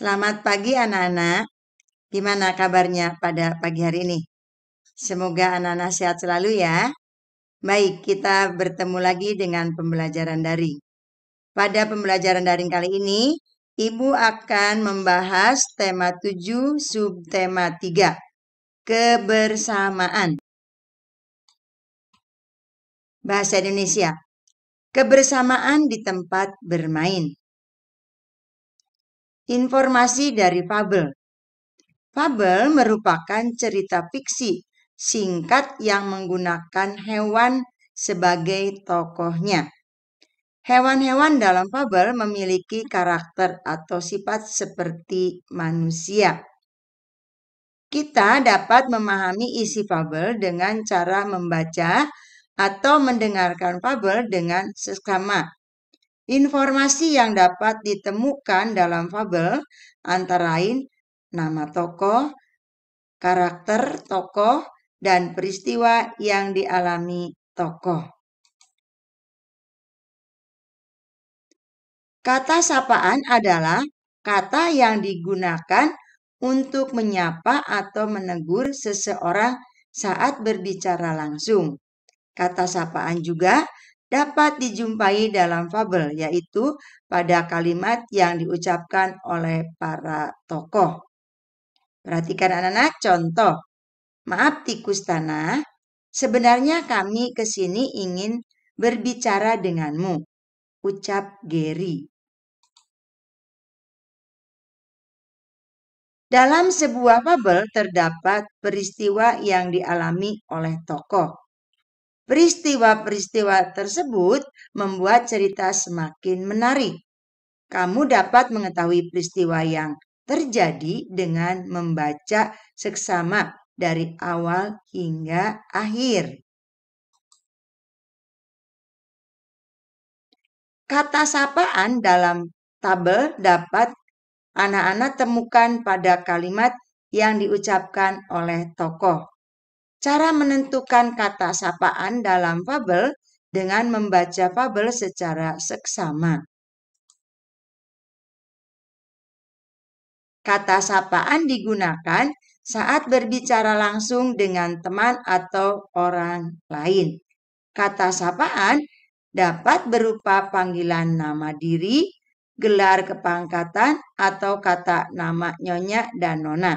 Selamat pagi anak-anak. Gimana kabarnya pada pagi hari ini? Semoga anak-anak sehat selalu ya. Baik, kita bertemu lagi dengan pembelajaran daring. Pada pembelajaran daring kali ini, Ibu akan membahas tema 7, subtema 3, kebersamaan. Bahasa Indonesia, kebersamaan di tempat bermain. Informasi dari fabel. Fabel merupakan cerita fiksi singkat yang menggunakan hewan sebagai tokohnya. Hewan-hewan dalam fabel memiliki karakter atau sifat seperti manusia. Kita dapat memahami isi fabel dengan cara membaca atau mendengarkan fabel dengan seksama. Informasi yang dapat ditemukan dalam fabel antara lain nama tokoh, karakter tokoh, dan peristiwa yang dialami tokoh. Kata sapaan adalah kata yang digunakan untuk menyapa atau menegur seseorang saat berbicara langsung. Kata sapaan juga dapat dijumpai dalam fabel, yaitu pada kalimat yang diucapkan oleh para tokoh. Perhatikan anak-anak, contoh. Maaf tikus tanah, sebenarnya kami ke sini ingin berbicara denganmu, ucap Gary. Dalam sebuah fabel terdapat peristiwa yang dialami oleh tokoh. Peristiwa-peristiwa tersebut membuat cerita semakin menarik. Kamu dapat mengetahui peristiwa yang terjadi dengan membaca seksama dari awal hingga akhir. Kata sapaan dalam tabel dapat anak-anak temukan pada kalimat yang diucapkan oleh tokoh. Cara menentukan kata sapaan dalam fabel dengan membaca fabel secara seksama. Kata sapaan digunakan saat berbicara langsung dengan teman atau orang lain. Kata sapaan dapat berupa panggilan nama diri, gelar kepangkatan, atau kata nama nyonya dan nona.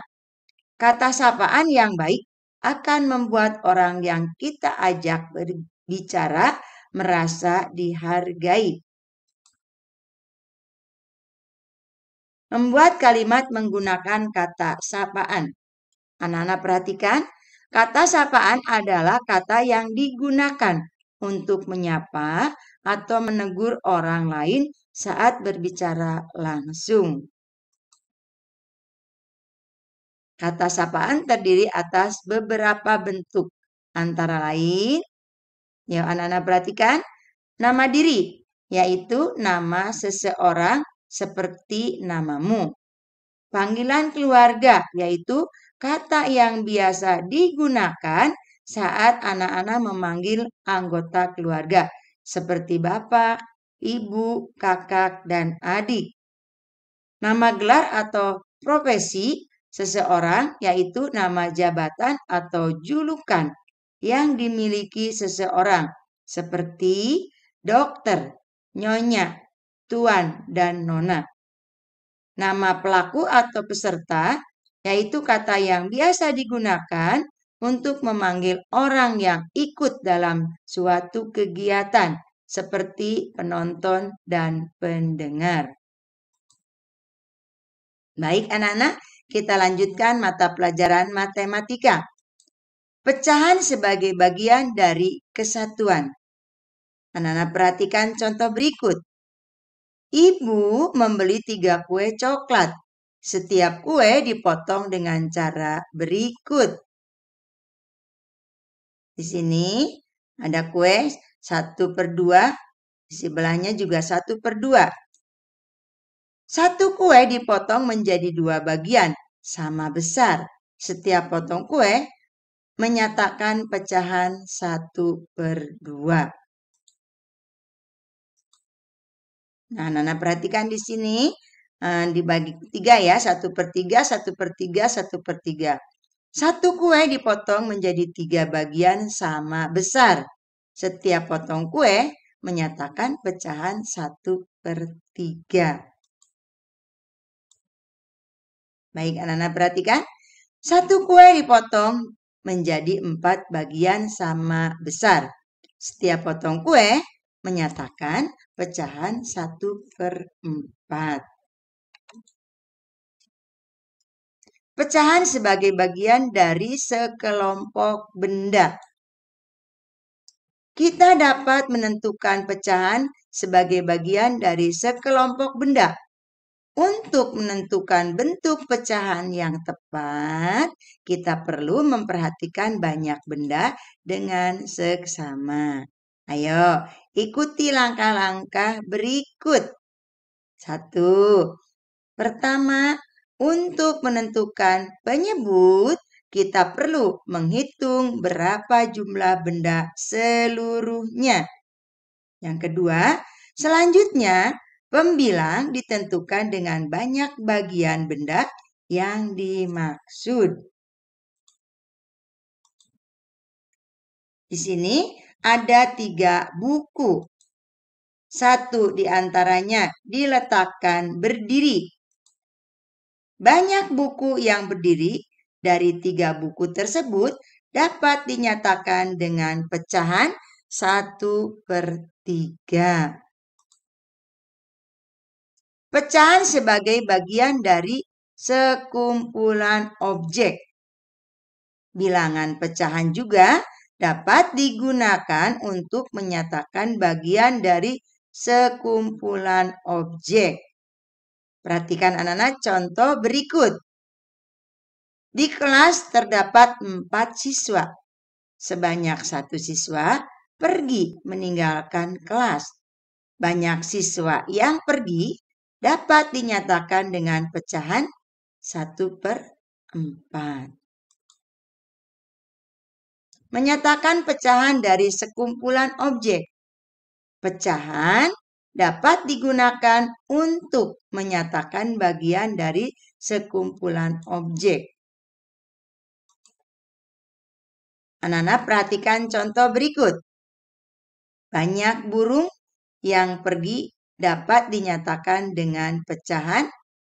Kata sapaan yang baik akan membuat orang yang kita ajak berbicara merasa dihargai. Membuat kalimat menggunakan kata sapaan. Anak-anak perhatikan, kata sapaan adalah kata yang digunakan untuk menyapa atau menegur orang lain saat berbicara langsung. Kata sapaan terdiri atas beberapa bentuk, antara lain, ya anak-anak perhatikan, nama diri, yaitu nama seseorang seperti namamu. Panggilan keluarga, yaitu kata yang biasa digunakan saat anak-anak memanggil anggota keluarga, seperti bapak, ibu, kakak, dan adik. Nama gelar atau profesi seseorang, yaitu nama jabatan atau julukan yang dimiliki seseorang, seperti dokter, nyonya, tuan, dan nona. Nama pelaku atau peserta, yaitu kata yang biasa digunakan untuk memanggil orang yang ikut dalam suatu kegiatan, seperti penonton dan pendengar. Baik anak-anak, kita lanjutkan mata pelajaran matematika. Pecahan sebagai bagian dari kesatuan. Anak-anak perhatikan contoh berikut. Ibu membeli 3 kue coklat. Setiap kue dipotong dengan cara berikut. Di sini ada kue 1/2, di sebelahnya juga 1/2. Satu kue dipotong menjadi 2 bagian, sama besar. Setiap potong kue menyatakan pecahan 1/2. Nah, Nana perhatikan di sini dibagi 3 ya, 1/3, 1/3, 1/3. Satu kue dipotong menjadi 3 bagian sama besar. Setiap potong kue menyatakan pecahan 1/3. Baik, anak-anak perhatikan. Satu kue dipotong menjadi 4 bagian sama besar. Setiap potong kue menyatakan pecahan 1/4. Pecahan sebagai bagian dari sekelompok benda. Kita dapat menentukan pecahan sebagai bagian dari sekelompok benda. Untuk menentukan bentuk pecahan yang tepat, kita perlu memperhatikan banyak benda dengan seksama. Ayo, ikuti langkah-langkah berikut. 1. Pertama, untuk menentukan penyebut, kita perlu menghitung berapa jumlah benda seluruhnya. Yang kedua, selanjutnya, pembilang ditentukan dengan banyak bagian benda yang dimaksud. Di sini ada 3 buku. Satu di antaranya diletakkan berdiri. Banyak buku yang berdiri dari 3 buku tersebut dapat dinyatakan dengan pecahan 1/3. Pecahan sebagai bagian dari sekumpulan objek. Bilangan pecahan juga dapat digunakan untuk menyatakan bagian dari sekumpulan objek. Perhatikan anak-anak contoh berikut. Di kelas terdapat 4 siswa. Sebanyak 1 siswa pergi meninggalkan kelas. Banyak siswa yang pergi dapat dinyatakan dengan pecahan 1/4. Menyatakan pecahan dari sekumpulan objek. Pecahan dapat digunakan untuk menyatakan bagian dari sekumpulan objek. Anak-anak perhatikan contoh berikut. Banyak burung yang pergi dapat dinyatakan dengan pecahan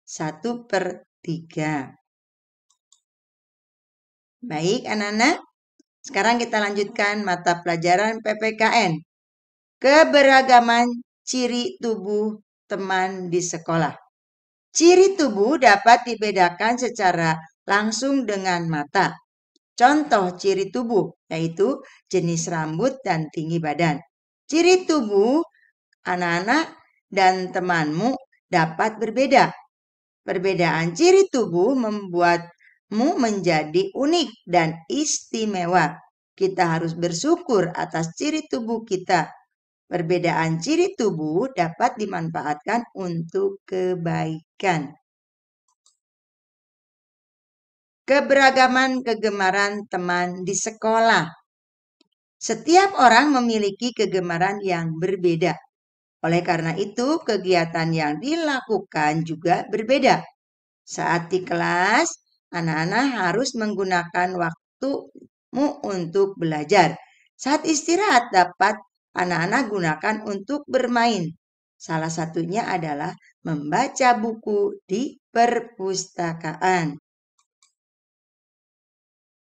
1/3. Baik anak-anak, sekarang kita lanjutkan mata pelajaran PPKN. Keberagaman ciri tubuh teman di sekolah. Ciri tubuh dapat dibedakan secara langsung dengan mata. Contoh ciri tubuh yaitu jenis rambut dan tinggi badan. Ciri tubuh anak-anak dan temanmu dapat berbeda. Perbedaan ciri tubuh membuatmu menjadi unik dan istimewa. Kita harus bersyukur atas ciri tubuh kita. Perbedaan ciri tubuh dapat dimanfaatkan untuk kebaikan. Keberagaman kegemaran teman di sekolah. Setiap orang memiliki kegemaran yang berbeda. Oleh karena itu, kegiatan yang dilakukan juga berbeda. Saat di kelas, anak-anak harus menggunakan waktumu untuk belajar. Saat istirahat dapat anak-anak gunakan untuk bermain. Salah satunya adalah membaca buku di perpustakaan.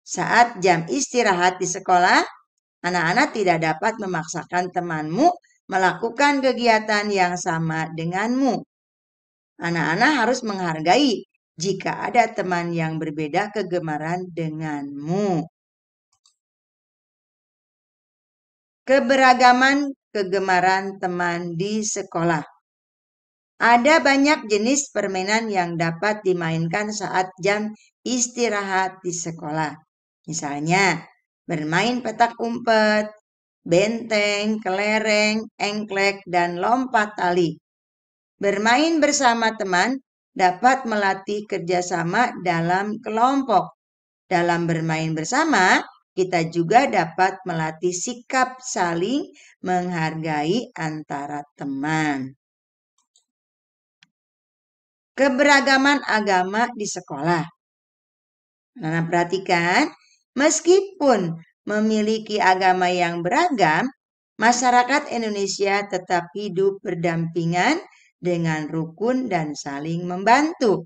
Saat jam istirahat di sekolah, anak-anak tidak dapat memaksakan temanmu melakukan kegiatan yang sama denganmu. Anak-anak harus menghargai jika ada teman yang berbeda kegemaran denganmu. Keberagaman kegemaran teman di sekolah. Ada banyak jenis permainan yang dapat dimainkan saat jam istirahat di sekolah. Misalnya, bermain petak umpet, benteng, kelereng, engklek, dan lompat tali. Bermain bersama teman dapat melatih kerjasama dalam kelompok. Dalam bermain bersama, kita juga dapat melatih sikap saling menghargai antara teman. Keberagaman agama di sekolah. Nah, perhatikan, meskipun memiliki agama yang beragam, masyarakat Indonesia tetap hidup berdampingan dengan rukun dan saling membantu.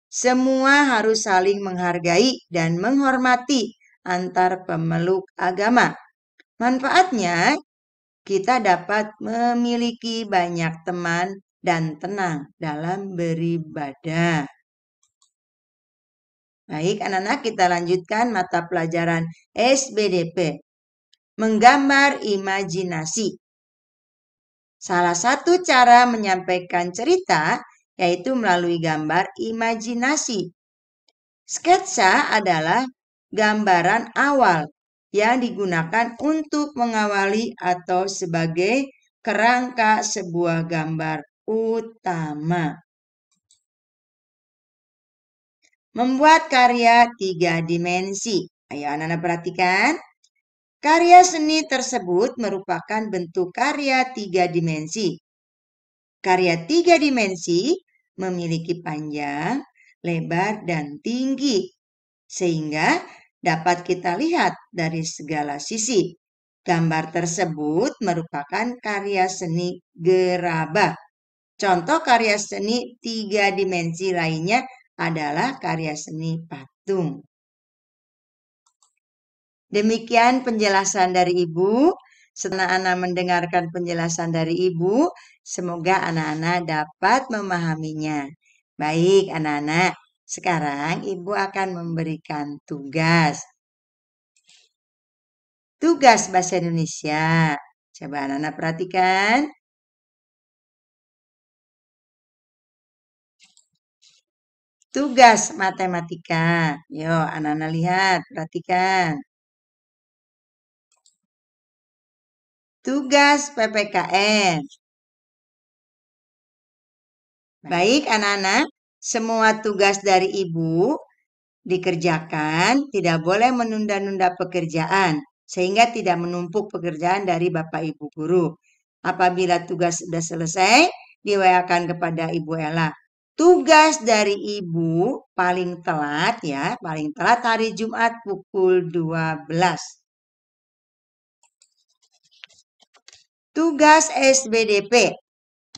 Semua harus saling menghargai dan menghormati antar pemeluk agama. Manfaatnya, kita dapat memiliki banyak teman dan tenang dalam beribadah. Baik, anak-anak, kita lanjutkan mata pelajaran SBDP. Menggambar imajinasi. Salah satu cara menyampaikan cerita yaitu melalui gambar imajinasi. Sketsa adalah gambaran awal yang digunakan untuk mengawali atau sebagai kerangka sebuah gambar utama. Membuat karya 3 dimensi. Ayo anak-anak perhatikan. Karya seni tersebut merupakan bentuk karya 3 dimensi. Karya 3 dimensi memiliki panjang, lebar, dan tinggi, sehingga dapat kita lihat dari segala sisi. Gambar tersebut merupakan karya seni gerabah. Contoh karya seni 3 dimensi lainnya adalah karya seni patung. Demikian penjelasan dari Ibu. Setelah anak mendengarkan penjelasan dari Ibu, semoga anak-anak dapat memahaminya. Baik anak-anak, sekarang Ibu akan memberikan tugas. Tugas bahasa Indonesia. Coba anak-anak perhatikan. Tugas matematika. Yuk anak-anak lihat, perhatikan. Tugas PPKN. Baik anak-anak, semua tugas dari Ibu dikerjakan, tidak boleh menunda-nunda pekerjaan, sehingga tidak menumpuk pekerjaan dari Bapak Ibu guru. Apabila tugas sudah selesai, di-WA-kan kepada Ibu Ella. Tugas dari Ibu paling telat hari Jumat pukul 12. Tugas SBDP.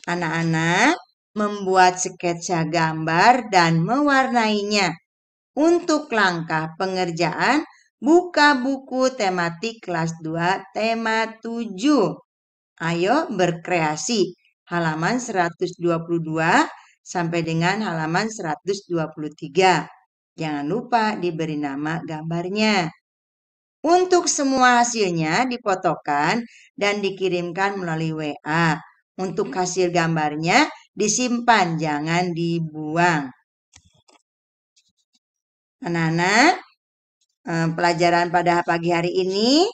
Anak-anak membuat sketsa gambar dan mewarnainya. Untuk langkah pengerjaan, buka buku tematik kelas 2 tema 7. Ayo berkreasi. Halaman 122 sampai dengan halaman 123. Jangan lupa diberi nama gambarnya. Untuk semua hasilnya difotokan dan dikirimkan melalui WA. Untuk hasil gambarnya disimpan, jangan dibuang. Anak-anak, pelajaran pada pagi hari ini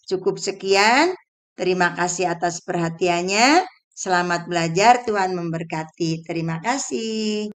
cukup sekian. Terima kasih atas perhatiannya. Selamat belajar, Tuhan memberkati. Terima kasih.